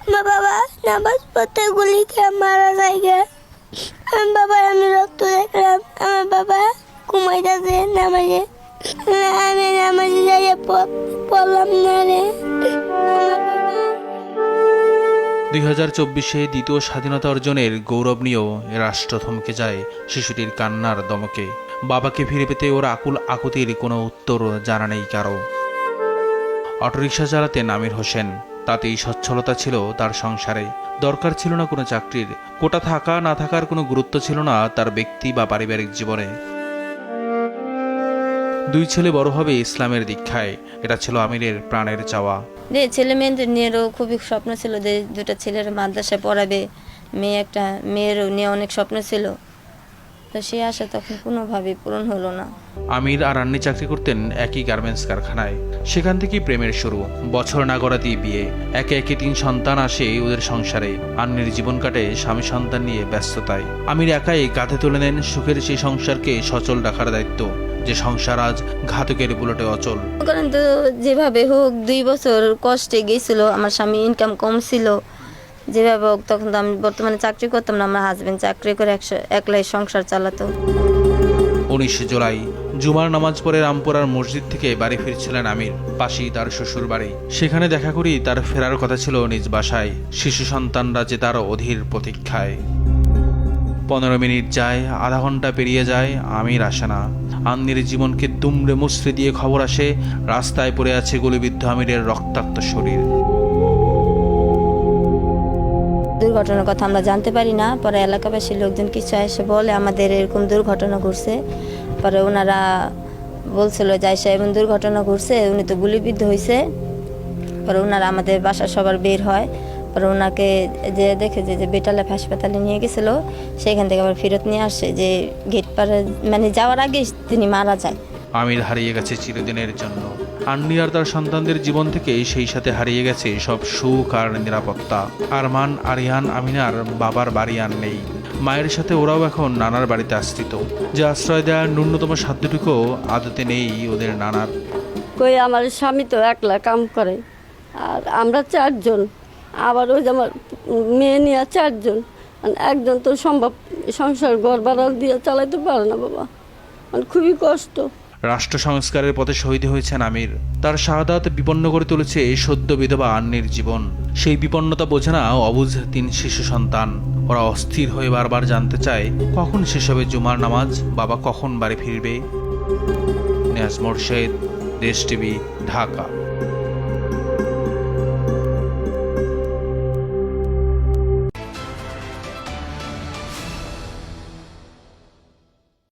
আমার বাবা নামাজ পড়তে গুলি খেয়ে মারা যায় গে। আমার বাবা আমি রক্ত দেখলাম, আমার বাবা ঘুমাইতেছে নামাজে, আমি নামাজে যাই পড়লাম না রে। 2024-এ দ্বিতীয় স্বাধীনতা অর্জনের গৌরব নিয়েও এ রাষ্ট্র থমকে যায় শিশুটির কান্নার দমকে। বাবাকে ফিরে পেতে ওর আকুল আকুতির কোনো উত্তর জানা নেই কারো। অটোরিকশা চালাতেন আমির হোসেন, তাতেই সচ্ছলতা ছিল তার সংসারে। দরকার ছিল না কোনো চাকরির, কোটা থাকা না থাকার কোনো গুরুত্ব ছিল না তার ব্যক্তি বা পারিবারিক জীবনে। দুই ছেলে বড় হবে ইসলামের দীক্ষায়, এটা ছিল আমিরের প্রাণের চাওয়া। যে ছেলে মেয়েদের নিয়েও খুবই স্বপ্ন ছিল যে দুটো ছেলের মাদ্রাসায় পড়াবে, মেয়েরও নিয়ে অনেক স্বপ্ন ছিল, তো সে আশা তখন কোনোভাবেই পূরণ হলো না। আমির আর আন্নি চাকরি করতেন একই গার্মেন্টস কারখানায়। সেখান থেকেই প্রেমের শুরু, বছর না গড়াতেই বিয়ে। একে একে 3 সন্তান আসে ওদের সংসারে। আন্নির জীবন কাটে স্বামী সন্তান নিয়ে ব্যস্ততায়। আমির একাই কাঁধে তুলে নেন সুখের সেই সংসারকে সচল রাখার দায়িত্ব, যে সংসার আজ ঘাতকের বুলেটে অচল। কারণ তো যেভাবে হোক 2 বছর কষ্টে গেছিল, আমার স্বামী ইনকাম কম ছিল, যেভাবে হোক তখন তো আমি বর্তমানে চাকরি করতাম না, আমার হাজবেন্ড চাকরি করে একলাই সংসার চালাতো। 19 জুলাই জুমার নামাজ পড়ে রামপুরার মসজিদ থেকে বাড়ি ফিরছিলেন আমির। পাশেই তার শ্বশুর বাড়ি, সেখানে দেখা করি তার ফেরার কথা ছিল নিজ বাসায়। শিশু সন্তানরা যে তার অধীর প্রতীক্ষায়। 15 মিনিট যায়, আধা ঘন্টা পেরিয়ে যায়, আমির আসে না। আন্নির জীবনকে দুমড়ে মুচড়ে দিয়ে খবর আসে রাস্তায় পড়ে আছে গুলিবিদ্ধ আমিরের রক্তাক্ত শরীর। দুর্ঘটনার কথা আমরা জানতে পারি না, পরে এলাকাবাসীর লোকজন কিছু এসে বলে আমাদের এরকম দুর্ঘটনা ঘটছে। পরে ওনারা বলছিল যে এসে এমন দুর্ঘটনা ঘটছে, উনি তো গুলিবিদ্ধ হয়েছে। পরে ওনারা আমাদের বাসা সবার বের হয়, পরে ওনাকে যে দেখে যে বেটালাফ হাসপাতালে নিয়ে গেছিলো, সেখান থেকে আবার ফেরত নিয়ে আসছে যে গেট পারে মানে যাওয়ার আগে তিনি মারা যায়। আমির হারিয়ে গেছে চিরদিনের জন্য। আন্নি আর তার সন্তানদের জীবন থেকে সেই সাথে হারিয়ে গেছে সব সুখ আর নিরাপত্তা। আরমান, আরিয়ান, আমিনার বাবার বাড়ি আর নেই। মায়ের সাথে ওরাও এখন নানার বাড়িতে আশ্রিত, যে আশ্রয় দেওয়ার ন্যূনতম সাধ্যটুকুও আদতে নেই ওদের নানার। কই আমার স্বামী তো একলা কাম করে, আর আমরা 4 জন, আবার ওই যে আমার মেয়ে নিয়ে 4 জন, একজন তো সম্ভব সংসার ঘর ভাড়া দিয়ে চালাইতে পারে না বাবা, খুবই কষ্ট। রাষ্ট্র সংস্কারের পথে শহীদ হয়েছেন আমির। তার শাহাদাত বিপন্ন করে তুলেছে সদ্য বিধবা আন্নির জীবন। সেই বিপন্নতা বোঝে না অবুঝ 3 শিশু সন্তান। ওরা অস্থির হয়ে বারবার জানতে চায় কখন শেষ হবে জুমার নামাজ, বাবা কখন বাড়ি ফিরবে। নিয়াজ মোরশেদ, দেশ টিভি, ঢাকা।